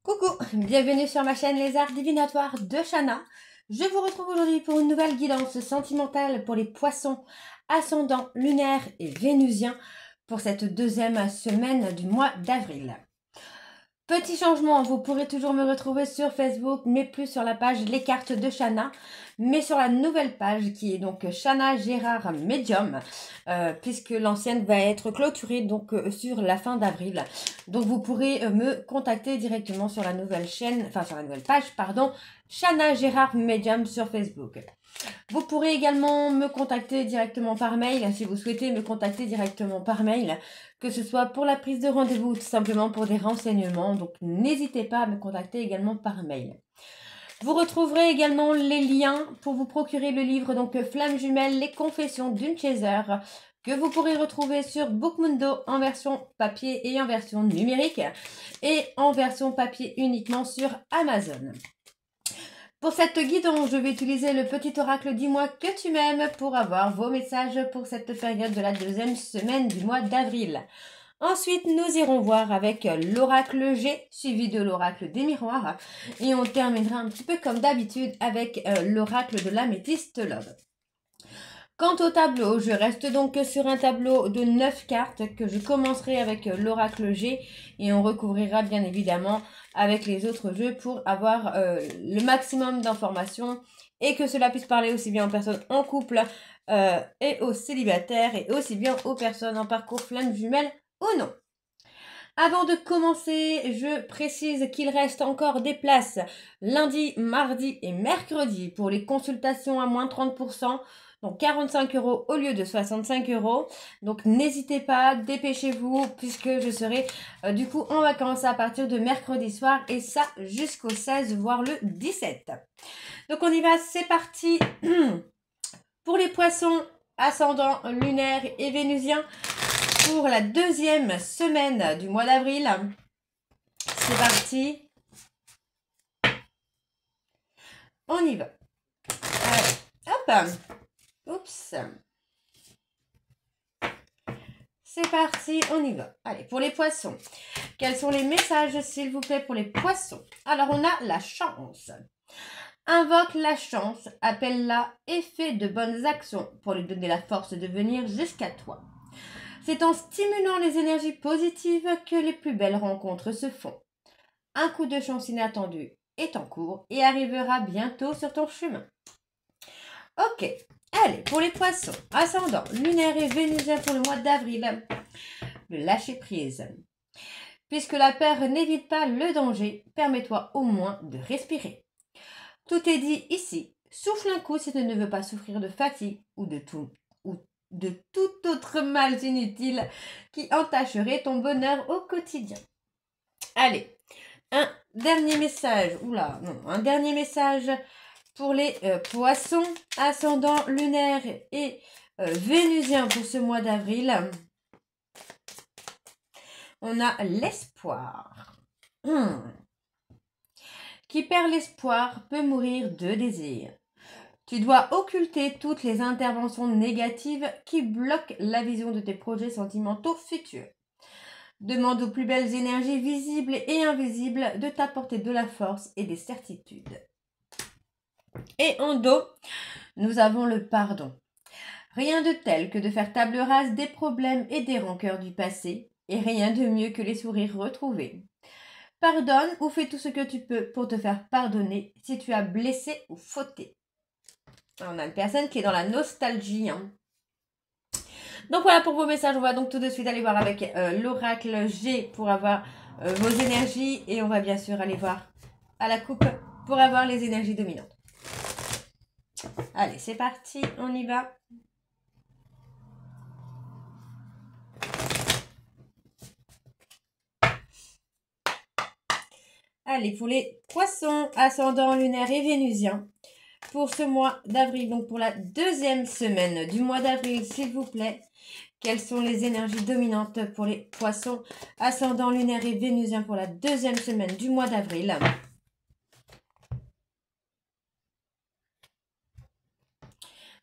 Coucou, bienvenue sur ma chaîne Les Arts Divinatoires de Shana. Je vous retrouve aujourd'hui pour une nouvelle guidance sentimentale pour les poissons ascendants lunaires et vénusiens pour cette deuxième semaine du mois d'avril. Petit changement, vous pourrez toujours me retrouver sur Facebook, mais plus sur la page Les Cartes de Shana, mais sur la nouvelle page qui est donc Shana Gérard Medium, puisque l'ancienne va être clôturée donc sur la fin d'avril. Donc vous pourrez me contacter directement sur la nouvelle chaîne, enfin sur la nouvelle page, pardon, Shana Gérard Medium sur Facebook. Vous pourrez également me contacter directement par mail, si vous souhaitez me contacter directement par mail, que ce soit pour la prise de rendez-vous ou tout simplement pour des renseignements. Donc n'hésitez pas à me contacter également par mail. Vous retrouverez également les liens pour vous procurer le livre donc Flammes jumelles, les confessions d'une chaser, que vous pourrez retrouver sur Bookmundo en version papier et en version numérique, et en version papier uniquement sur Amazon. Pour cette guidance, je vais utiliser le petit oracle Dis-moi que tu m'aimes pour avoir vos messages pour cette période de la deuxième semaine du mois d'avril. Ensuite, nous irons voir avec l'oracle G, suivi de l'oracle des miroirs. Et on terminera un petit peu comme d'habitude avec l'oracle de l'améthyste Love. Quant au tableau, je reste donc sur un tableau de 9 cartes que je commencerai avec l'oracle G et on recouvrira bien évidemment avec les autres jeux pour avoir le maximum d'informations et que cela puisse parler aussi bien aux personnes en couple et aux célibataires et aussi bien aux personnes en parcours flamme jumelle ou non. Avant de commencer, je précise qu'il reste encore des places lundi, mardi et mercredi pour les consultations à moins 30%. Donc 45 € au lieu de 65 €. Donc n'hésitez pas, dépêchez-vous puisque je serai du coup en vacances à partir de mercredi soir et ça jusqu'au 16 voire le 17. Donc on y va, c'est parti. Pour les poissons ascendants lunaires et vénusiens pour la deuxième semaine du mois d'avril. C'est parti. On y va. Allez, hop. Oups. C'est parti, on y va. Allez, pour les poissons. Quels sont les messages, s'il vous plaît, pour les poissons? Alors, on a la chance. Invoque la chance, appelle-la et fais de bonnes actions pour lui donner la force de venir jusqu'à toi. C'est en stimulant les énergies positives que les plus belles rencontres se font. Un coup de chance inattendu est en cours et arrivera bientôt sur ton chemin. Ok, allez, pour les poissons, ascendant, lunaire et vénusien pour le mois d'avril, le lâcher prise. Puisque la peur n'évite pas le danger, permets-toi au moins de respirer. Tout est dit ici. Souffle un coup si tu ne veux pas souffrir de fatigue ou de tout autre mal inutile qui entacherait ton bonheur au quotidien. Allez, un dernier message. Oula, non, un dernier message pour les poissons ascendant lunaire et vénusien pour ce mois d'avril. On a l'espoir. Qui perd l'espoir peut mourir de désir. Tu dois occulter toutes les interventions négatives qui bloquent la vision de tes projets sentimentaux futurs. Demande aux plus belles énergies visibles et invisibles de t'apporter de la force et des certitudes. Et en dos, nous avons le pardon. Rien de tel que de faire table rase des problèmes et des rancœurs du passé, et rien de mieux que les sourires retrouvés. Pardonne ou fais tout ce que tu peux pour te faire pardonner si tu as blessé ou fauté. On a une personne qui est dans la nostalgie. Donc voilà pour vos messages. On va donc tout de suite aller voir avec l'oracle G pour avoir vos énergies. Et on va bien sûr aller voir à la coupe pour avoir les énergies dominantes. Allez, c'est parti, on y va. Allez, pour les poissons ascendants lunaires et vénusiens, pour ce mois d'avril, donc pour la deuxième semaine du mois d'avril, s'il vous plaît, quelles sont les énergies dominantes pour les poissons ascendants lunaires et vénusiens pour la deuxième semaine du mois d'avril?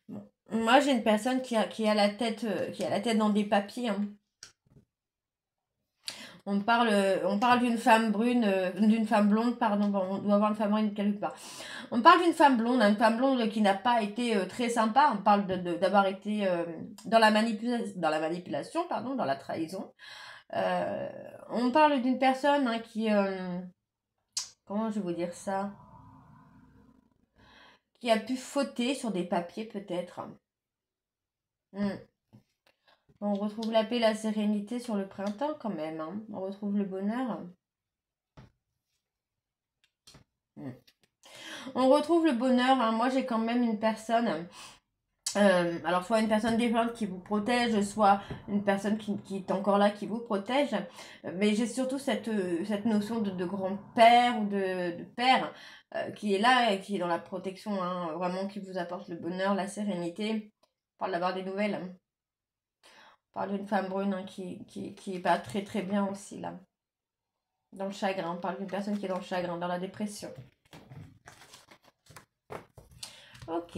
Bon. Moi, j'ai une personne qui a la tête dans des papiers. On parle d'une femme brune, d'une femme blonde, pardon, bon, on doit avoir une femme brune quelque part. On parle d'une femme blonde, une femme blonde qui n'a pas été très sympa. On parle d'avoir été dans la manipulation, pardon, dans la trahison. On parle d'une personne hein, qui, comment je vais vous dire ça, qui a pu fauter sur des papiers peut-être. On retrouve la paix, la sérénité sur le printemps quand même. Hein. On retrouve le bonheur. On retrouve le bonheur. Hein. Moi, j'ai quand même une personne. Alors, soit une personne défunte qui vous protège, soit une personne qui est encore là, qui vous protège. Mais j'ai surtout cette notion de grand-père ou de père qui est là et qui est dans la protection, hein, vraiment qui vous apporte le bonheur, la sérénité. On parle d'avoir des nouvelles. Hein. On parle d'une femme brune hein, qui va très très bien aussi là. Dans le chagrin. On parle d'une personne qui est dans le chagrin, dans la dépression. Ok.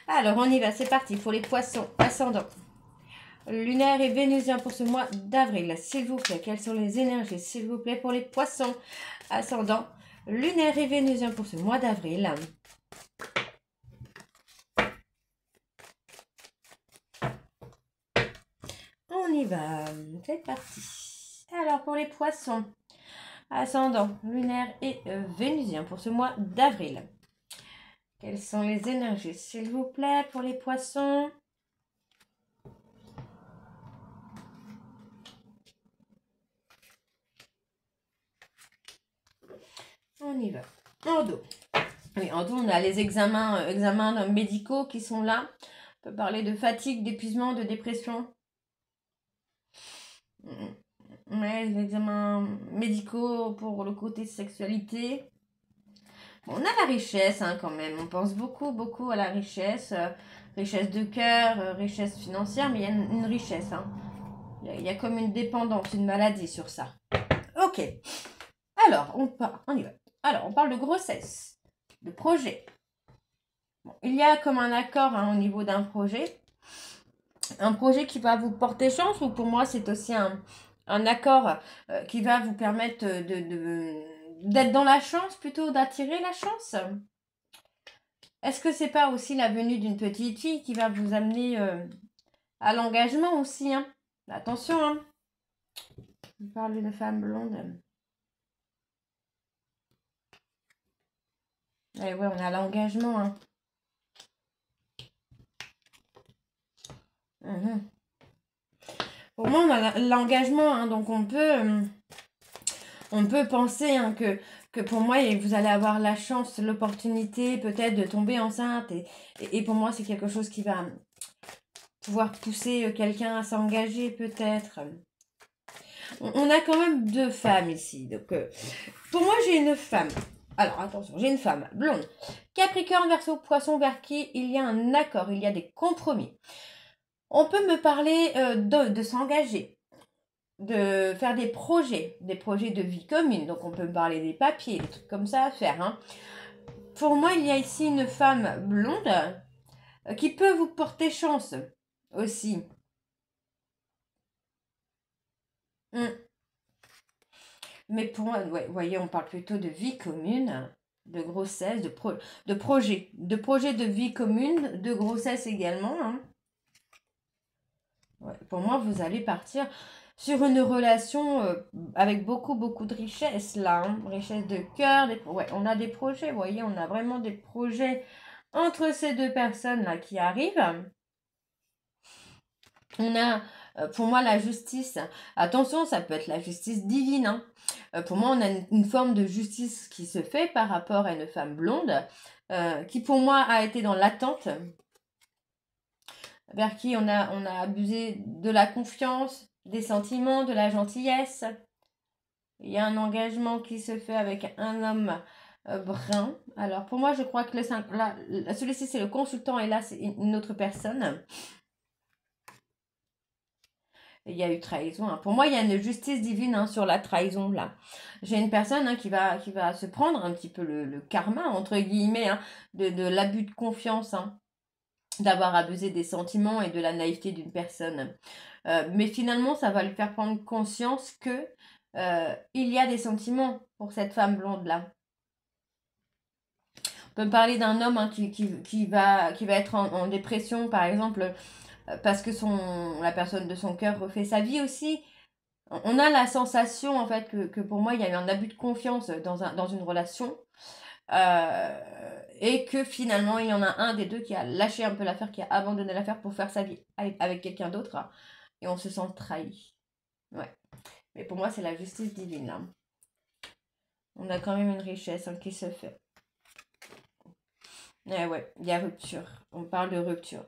Alors, on y va, c'est parti. Pour les poissons, ascendant lunaire et vénusien pour ce mois d'avril. S'il vous plaît, quelles sont les énergies, s'il vous plaît, pour les poissons, ascendant lunaire et vénusien pour ce mois d'avril. On y va, c'est parti. Alors, pour les poissons, ascendant lunaire et vénusien pour ce mois d'avril. Quelles sont les énergies, s'il vous plaît, pour les poissons? On y va. En dos. Oui, en dos, on a les examens médicaux qui sont là. On peut parler de fatigue, d'épuisement, de dépression. Ouais, les examens médicaux pour le côté sexualité. Bon, on a la richesse hein, quand même. On pense beaucoup à la richesse. Richesse de cœur, richesse financière, mais il y a une richesse. Hein. Il y a comme une dépendance, une maladie sur ça. Ok. Alors, on y va. Alors, on parle de grossesse, de projet. Bon, il y a comme un accord hein, au niveau d'un projet. Un projet qui va vous porter chance, ou pour moi, c'est aussi un accord qui va vous permettre d'être dans la chance, plutôt d'attirer la chance. Est-ce que c'est pas aussi la venue d'une petite fille qui va vous amener à l'engagement aussi hein? Attention, hein. On parle d'une femme blonde. Et ouais, on a l'engagement, hein. Pour moi, on a l'engagement, hein, donc on peut penser hein, que pour moi, vous allez avoir la chance, l'opportunité peut-être de tomber enceinte. Et pour moi, c'est quelque chose qui va pouvoir pousser quelqu'un à s'engager peut-être. On a quand même deux femmes ici. Donc, pour moi, j'ai une femme. Alors, attention, j'ai une femme blonde. Capricorne, Verseau, Poisson, vers qui il y a un accord, il y a des compromis. On peut me parler de s'engager, de faire des projets de vie commune. Donc, on peut me parler des papiers, des trucs comme ça à faire. Hein. Pour moi, il y a ici une femme blonde qui peut vous porter chance aussi. Mais pour moi, ouais, vous voyez, on parle plutôt de vie commune, de grossesse, de projet. De projet de vie commune, de grossesse également. Hein. Ouais, pour moi, vous allez partir sur une relation avec beaucoup de richesse là. Hein. Richesse de cœur. Ouais, on a des projets, vous voyez, on a vraiment des projets entre ces deux personnes là qui arrivent. On a, pour moi, la justice. Attention, ça peut être la justice divine. Hein. Pour moi, on a une forme de justice qui se fait par rapport à une femme blonde qui, pour moi, a été dans l'attente, vers qui on a abusé de la confiance, des sentiments, de la gentillesse. Il y a un engagement qui se fait avec un homme brun. Alors, pour moi, je crois que celui-ci, c'est le consultant et là, c'est une autre personne. Il y a eu trahison. Hein. Pour moi, il y a une justice divine hein, sur la trahison là. J'ai une personne hein, qui va se prendre un petit peu le karma, entre guillemets, hein, de l'abus de confiance, hein, d'avoir abusé des sentiments et de la naïveté d'une personne. Mais finalement, ça va lui faire prendre conscience que il y a des sentiments pour cette femme blonde-là. On peut parler d'un homme hein, qui va être en dépression, par exemple, parce que la personne de son cœur refait sa vie aussi. On a la sensation, en fait, que pour moi, il y a eu un abus de confiance dans une relation. Et que finalement, il y en a un des deux qui a lâché un peu l'affaire, qui a abandonné l'affaire pour faire sa vie avec quelqu'un d'autre. Et on se sent trahi. Ouais. Mais pour moi, c'est la justice divine, là. On a quand même une richesse hein, qui se fait. Ouais, il y a rupture. On parle de rupture.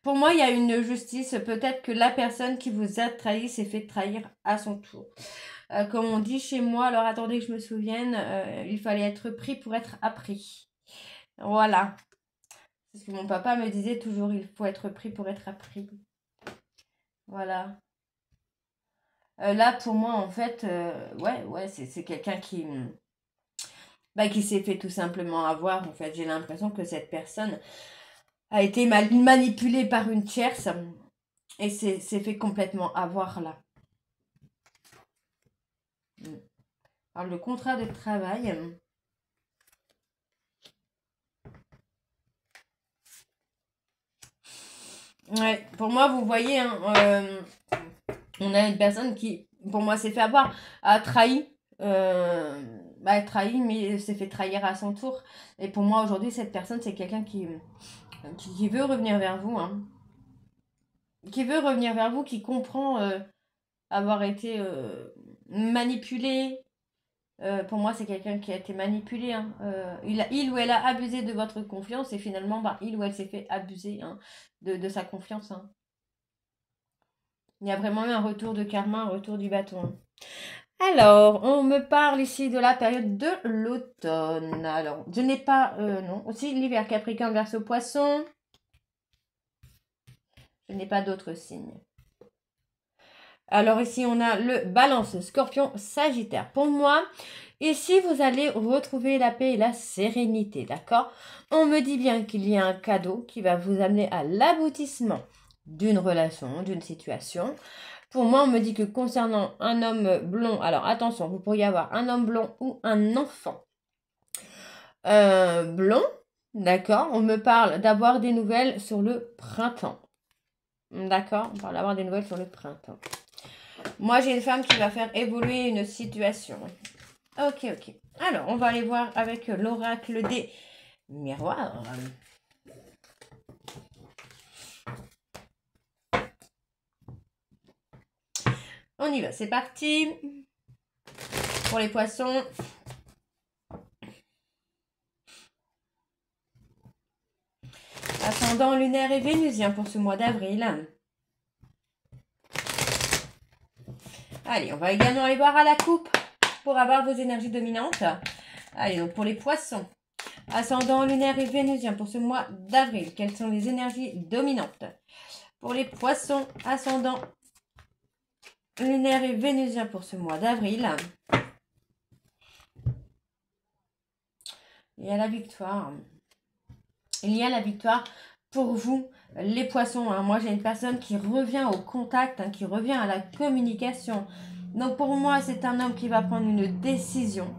Pour moi, il y a une justice. Peut-être que la personne qui vous a trahi s'est fait trahir à son tour. Comme on dit chez moi, alors attendez que je me souvienne, il fallait être pris pour être appris. Voilà. C'est ce que mon papa me disait toujours, il faut être pris pour être appris. Voilà. Là, pour moi, en fait, ouais, c'est quelqu'un qui s'est fait tout simplement avoir. En fait, j'ai l'impression que cette personne a été manipulée par une tierce et s'est fait complètement avoir là. Alors, le contrat de travail. Ouais, pour moi, vous voyez, hein, on a une personne qui, pour moi, s'est fait avoir, a trahi. Trahi, mais s'est fait trahir à son tour. Et pour moi, aujourd'hui, cette personne, c'est quelqu'un qui veut revenir vers vous. Hein. Qui veut revenir vers vous, qui comprend avoir été manipulé. Pour moi, c'est quelqu'un qui a été manipulé. Hein. Il ou elle a abusé de votre confiance et finalement, il ou elle s'est fait abuser hein, de sa confiance. Hein. Il y a vraiment eu un retour de karma, un retour du bâton. Hein. Alors, on me parle ici de la période de l'automne. Alors, je n'ai pas... non, aussi l'hiver, Capricorne, Verseau, Poisson. Je n'ai pas d'autres signes. Alors ici, on a le Balance, Scorpion, Sagittaire. Pour moi, ici, vous allez retrouver la paix et la sérénité, d'accord? On me dit bien qu'il y a un cadeau qui va vous amener à l'aboutissement d'une relation, d'une situation. Pour moi, on me dit que concernant un homme blond, alors attention, vous pourriez avoir un homme blond ou un enfant blond, d'accord? On me parle d'avoir des nouvelles sur le printemps, d'accord? On parle d'avoir des nouvelles sur le printemps. Moi, j'ai une femme qui va faire évoluer une situation. Ok. Alors, on va aller voir avec l'oracle des miroirs. On y va, c'est parti. Pour les poissons. Ascendant lunaire et vénusien pour ce mois d'avril. Allez, on va également aller voir à la coupe pour avoir vos énergies dominantes. Allez, donc pour les poissons. Ascendant lunaire et vénusien pour ce mois d'avril. Quelles sont les énergies dominantes? Pour les poissons, ascendant lunaire et vénusien pour ce mois d'avril. Il y a la victoire. Il y a la victoire pour vous, les poissons. Hein. Moi, j'ai une personne qui revient au contact, hein, qui revient à la communication. Donc, pour moi, c'est un homme qui va prendre une décision.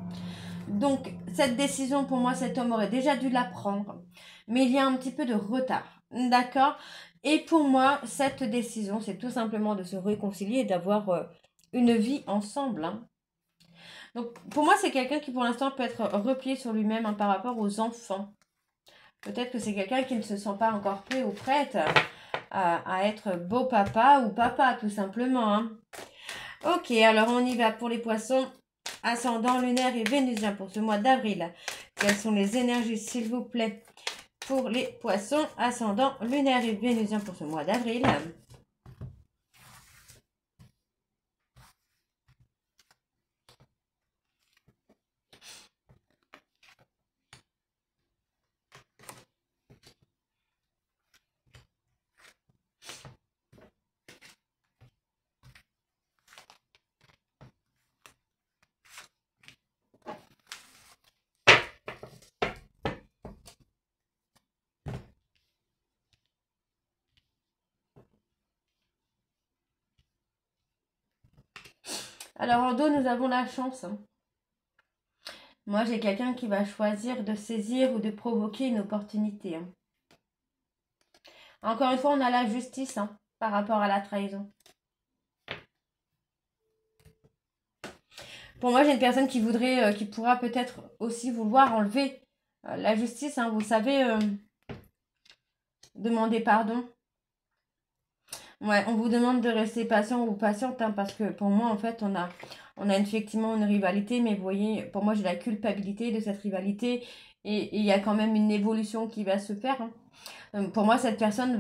Donc, cette décision, pour moi, cet homme aurait déjà dû la prendre. Mais il y a un petit peu de retard. D'accord? Et pour moi, cette décision, c'est tout simplement de se réconcilier et d'avoir une vie ensemble. Hein. Donc, pour moi, c'est quelqu'un qui, pour l'instant, peut être replié sur lui-même hein, par rapport aux enfants. Peut-être que c'est quelqu'un qui ne se sent pas encore prêt ou prête à être beau papa ou papa, tout simplement. Hein. Ok, alors on y va pour les poissons. Ascendant lunaire et vénusien pour ce mois d'avril. Quelles sont les énergies, s'il vous plaît, pour les poissons? Ascendant lunaire et vénusien pour ce mois d'avril. Alors en dos, nous avons la chance. Moi, j'ai quelqu'un qui va choisir de saisir ou de provoquer une opportunité. Encore une fois, on a la justice par rapport à la trahison. Pour moi, j'ai une personne qui voudrait, qui pourra peut-être aussi vouloir enlever la justice. Vous savez, demander pardon. Ouais, on vous demande de rester patient ou patiente, parce que pour moi, en fait, on a effectivement une rivalité, mais vous voyez, pour moi, j'ai la culpabilité de cette rivalité et il y a quand même une évolution qui va se faire. Pour moi, cette personne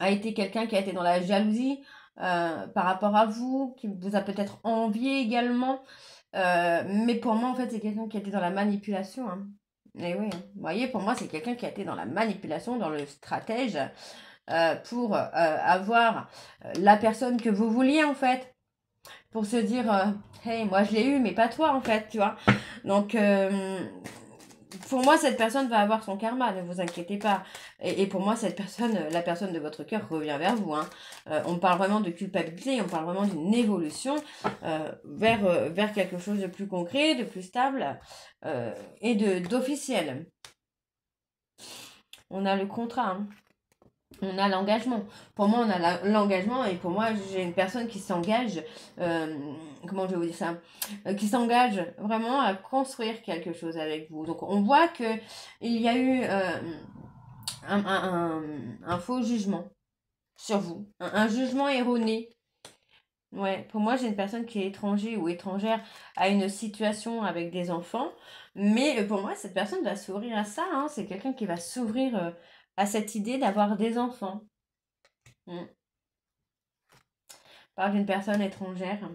a été quelqu'un qui a été dans la jalousie par rapport à vous, qui vous a peut-être envié également. Mais pour moi, en fait, c'est quelqu'un qui a été dans la manipulation. Et oui, vous voyez, pour moi, c'est quelqu'un qui a été dans la manipulation, dans le stratège, pour avoir la personne que vous vouliez, en fait. Pour se dire, hey, moi, je l'ai eu, mais pas toi, en fait, tu vois. Donc, pour moi, cette personne va avoir son karma, ne vous inquiétez pas. Et pour moi, cette personne, la personne de votre cœur revient vers vous. On parle vraiment de culpabilité, on parle vraiment d'une évolution vers quelque chose de plus concret, de plus stable et d'officiel. On a le contrat, on a l'engagement. Pour moi, on a l'engagement et pour moi, j'ai une personne qui s'engage, comment je vais vous dire ça, qui s'engage vraiment à construire quelque chose avec vous. Donc, on voit que il y a eu un faux jugement sur vous, un jugement erroné. Ouais, pour moi, j'ai une personne qui est étranger ou étrangère à une situation avec des enfants, mais pour moi, cette personne va s'ouvrir à ça. C'est quelqu'un qui va s'ouvrir à cette idée d'avoir des enfants. Par une personne étrangère.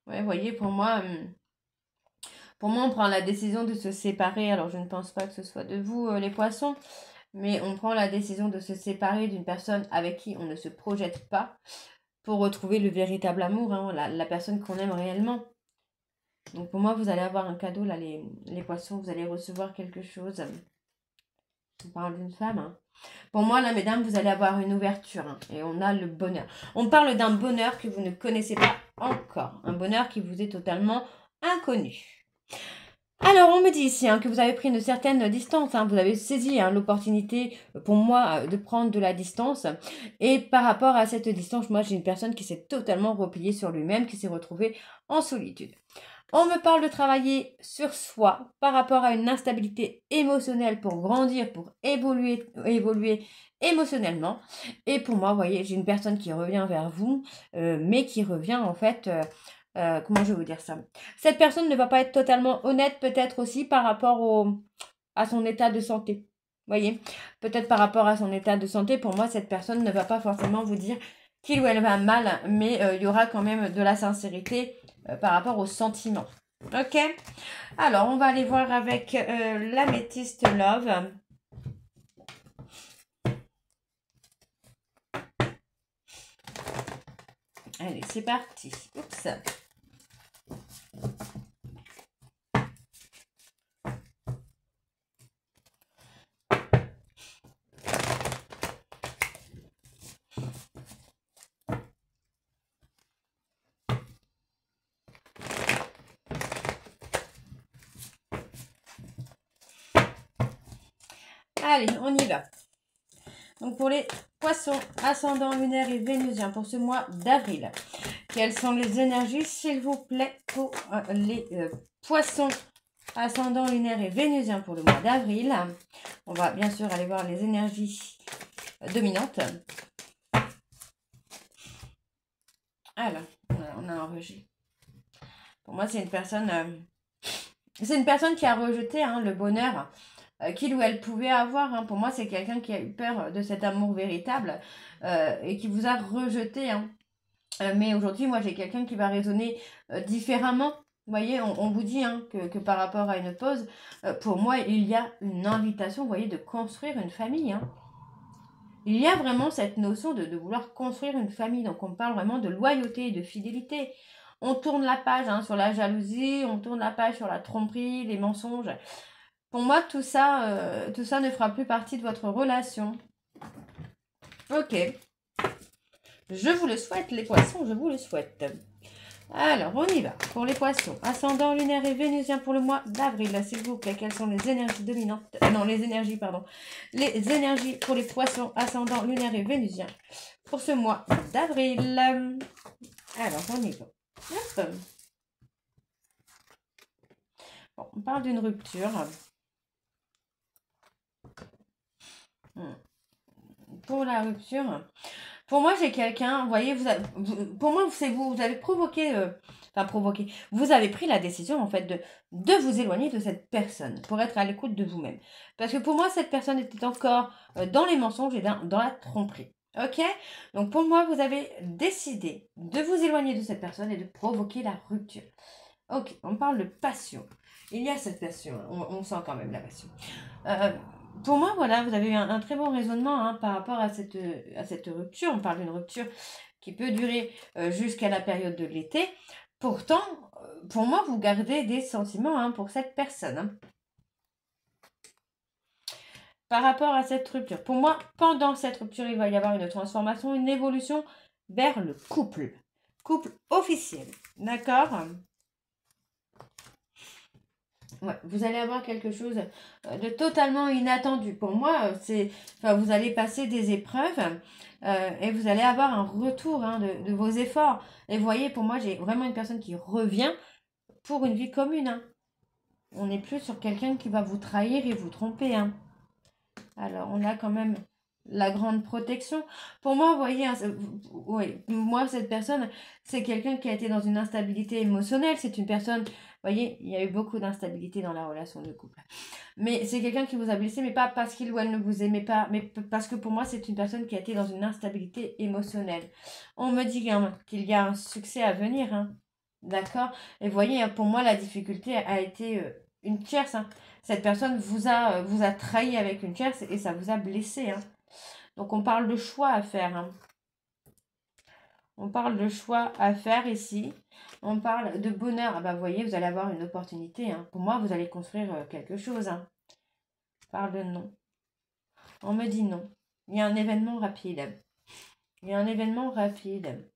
Ouais, vous voyez, pour moi, on prend la décision de se séparer. Alors, je ne pense pas que ce soit de vous, les poissons, mais on prend la décision de se séparer d'une personne avec qui on ne se projette pas pour retrouver le véritable amour, la personne qu'on aime réellement. Donc, pour moi, vous allez avoir un cadeau, là, les poissons, vous allez recevoir quelque chose. On parle d'une femme, Pour moi, là, mesdames, vous allez avoir une ouverture et on a le bonheur. On parle d'un bonheur que vous ne connaissez pas encore. Un bonheur qui vous est totalement inconnu. Alors, on me dit ici que vous avez pris une certaine distance. Vous avez saisi l'opportunité pour moi de prendre de la distance. Et par rapport à cette distance, moi, j'ai une personne qui s'est totalement repliée sur lui-même, qui s'est retrouvée en solitude. On me parle de travailler sur soi par rapport à une instabilité émotionnelle pour grandir, pour évoluer émotionnellement. Et pour moi, vous voyez, j'ai une personne qui revient vers vous, mais qui revient en fait, comment je vais vous dire ça? Cette personne ne va pas être totalement honnête peut-être aussi par rapport à son état de santé. Vous voyez, peut-être par rapport à son état de santé, pour moi, cette personne ne va pas forcément vous dire qu'il ou elle va mal, mais il y aura quand même de la sincérité par rapport aux sentiments. Ok. Alors, on va aller voir avec l'améthyste Love. Allez, c'est parti. Oups. Allez, on y va. Donc, pour les poissons, ascendant lunaire et vénusien pour ce mois d'avril, quelles sont les énergies, s'il vous plaît, pour les poissons, ascendant lunaire et vénusien pour le mois d'avril? On va bien sûr aller voir les énergies dominantes. Alors, on a un rejet. Pour moi, c'est une personne qui a rejeté le bonheur qu'il ou elle pouvait avoir. Pour moi, c'est quelqu'un qui a eu peur de cet amour véritable et qui vous a rejeté. Mais aujourd'hui, moi, j'ai quelqu'un qui va raisonner différemment. Vous voyez, on vous dit que par rapport à une pause, pour moi, il y a une invitation, vous voyez, de construire une famille. Il y a vraiment cette notion de vouloir construire une famille. Donc, on parle vraiment de loyauté et de fidélité. On tourne la page sur la jalousie, on tourne la page sur la tromperie, les mensonges. Pour moi, tout ça ne fera plus partie de votre relation. Ok. Je vous le souhaite, les poissons, je vous le souhaite. Alors, on y va. Pour les poissons, ascendant lunaire et vénusien pour le mois d'avril, s'il vous plaît, quelles sont les énergies dominantes? Non, les énergies, pardon. Les énergies pour les poissons, ascendant lunaire et vénusien pour ce mois d'avril. Alors, on y va. Hop. Bon, on parle d'une rupture. Pour la rupture, pour moi, j'ai quelqu'un, vous voyez, pour moi, c'est vous avez provoqué, vous avez pris la décision, en fait, de vous éloigner de cette personne pour être à l'écoute de vous-même. Parce que pour moi, cette personne était encore dans les mensonges et dans la tromperie. Ok? Donc, pour moi, vous avez décidé de vous éloigner de cette personne et de provoquer la rupture. Ok, on parle de passion. Il y a cette passion, on sent quand même la passion. Pour moi, voilà, vous avez eu un très bon raisonnement hein, par rapport à cette rupture. On parle d'une rupture qui peut durer jusqu'à la période de l'été. Pourtant, pour moi, vous gardez des sentiments hein, pour cette personne. Hein. Par rapport à cette rupture, pour moi, pendant cette rupture, il va y avoir une transformation, une évolution vers le couple. Couple officiel. D'accord ? Ouais, vous allez avoir quelque chose de totalement inattendu. Pour moi, vous allez passer des épreuves et vous allez avoir un retour hein, de vos efforts. Et vous voyez, pour moi, j'ai vraiment une personne qui revient pour une vie commune. Hein. On n'est plus sur quelqu'un qui va vous trahir et vous tromper. Hein. Alors, on a quand même la grande protection. Pour moi, vous voyez, hein, oui, moi, cette personne, c'est quelqu'un qui a été dans une instabilité émotionnelle. C'est une personne, vous voyez, il y a eu beaucoup d'instabilité dans la relation de couple. Mais c'est quelqu'un qui vous a blessé, mais pas parce qu'il ou elle ne vous aimait pas, mais parce que pour moi, c'est une personne qui a été dans une instabilité émotionnelle. On me dit qu'il y a un succès à venir, hein, d'accord? Et vous voyez, pour moi, la difficulté a été une tierce, hein. Cette personne vous a trahi avec une tierce et ça vous a blessé, hein. Donc, on parle de choix à faire. Hein. On parle de choix à faire ici. On parle de bonheur. Ah bah, vous voyez, vous allez avoir une opportunité. Hein. Pour moi, vous allez construire quelque chose. Hein. On parle de non. On me dit non. Il y a un événement rapide. Il y a un événement rapide.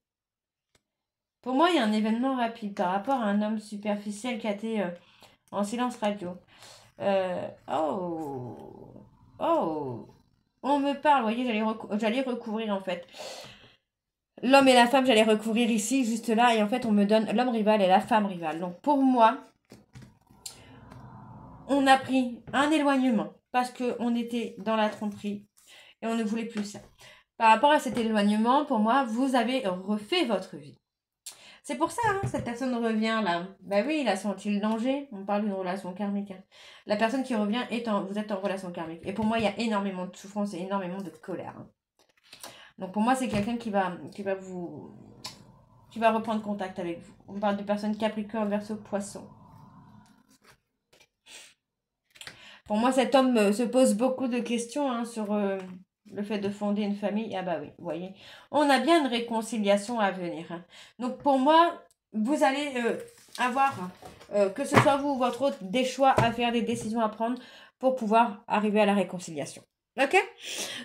Pour moi, il y a un événement rapide par rapport à un homme superficiel qui a été en silence radio. Oh. On me parle, vous voyez, j'allais recouvrir en fait. L'homme et la femme, j'allais recouvrir ici, juste là, et en fait, on me donne l'homme rival et la femme rivale. Donc, pour moi, on a pris un éloignement parce qu'on était dans la tromperie et on ne voulait plus ça. Par rapport à cet éloignement, pour moi, vous avez refait votre vie. C'est pour ça, hein, cette personne revient là. Ben oui, il a senti le danger. On parle d'une relation karmique. Hein. La personne qui revient, vous êtes en relation karmique. Et pour moi, il y a énormément de souffrance et énormément de colère. Hein. Donc pour moi, c'est quelqu'un qui va reprendre contact avec vous. On parle de personnes Capricorne, Verseau, Poisson. Pour moi, cet homme se pose beaucoup de questions hein, sur le fait de fonder une famille. Ah bah oui, vous voyez. On a bien une réconciliation à venir. Hein. Donc pour moi, vous allez avoir, que ce soit vous ou votre autre, des choix à faire, des décisions à prendre pour pouvoir arriver à la réconciliation. Ok?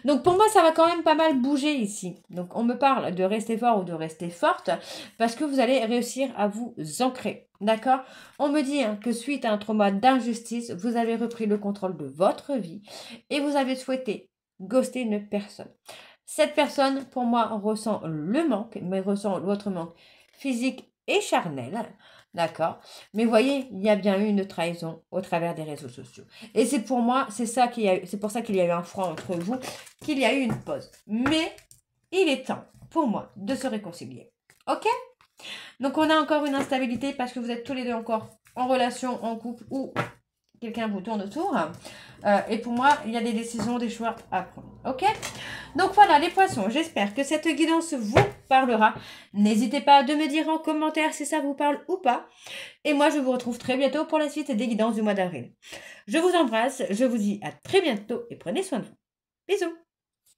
Donc pour moi, ça va quand même pas mal bouger ici. Donc on me parle de rester fort ou de rester forte parce que vous allez réussir à vous ancrer. D'accord? On me dit hein, que suite à un trauma d'injustice, vous avez repris le contrôle de votre vie et vous avez souhaité ghoster une personne. Cette personne, pour moi, ressent le manque, mais ressent votre manque physique et charnel. D'accord? Mais voyez, il y a bien eu une trahison au travers des réseaux sociaux. Et c'est pour moi, c'est pour ça qu'il y a eu un froid entre vous, qu'il y a eu une pause. Mais il est temps pour moi de se réconcilier. Ok? Donc on a encore une instabilité parce que vous êtes tous les deux encore en relation, en couple ou quelqu'un vous tourne autour. Et pour moi, il y a des décisions, des choix à prendre. Ok? Donc voilà les poissons, j'espère que cette guidance vous parlera. N'hésitez pas de me dire en commentaire si ça vous parle ou pas. Et moi, je vous retrouve très bientôt pour la suite des guidances du mois d'avril. Je vous embrasse, je vous dis à très bientôt et prenez soin de vous. Bisous!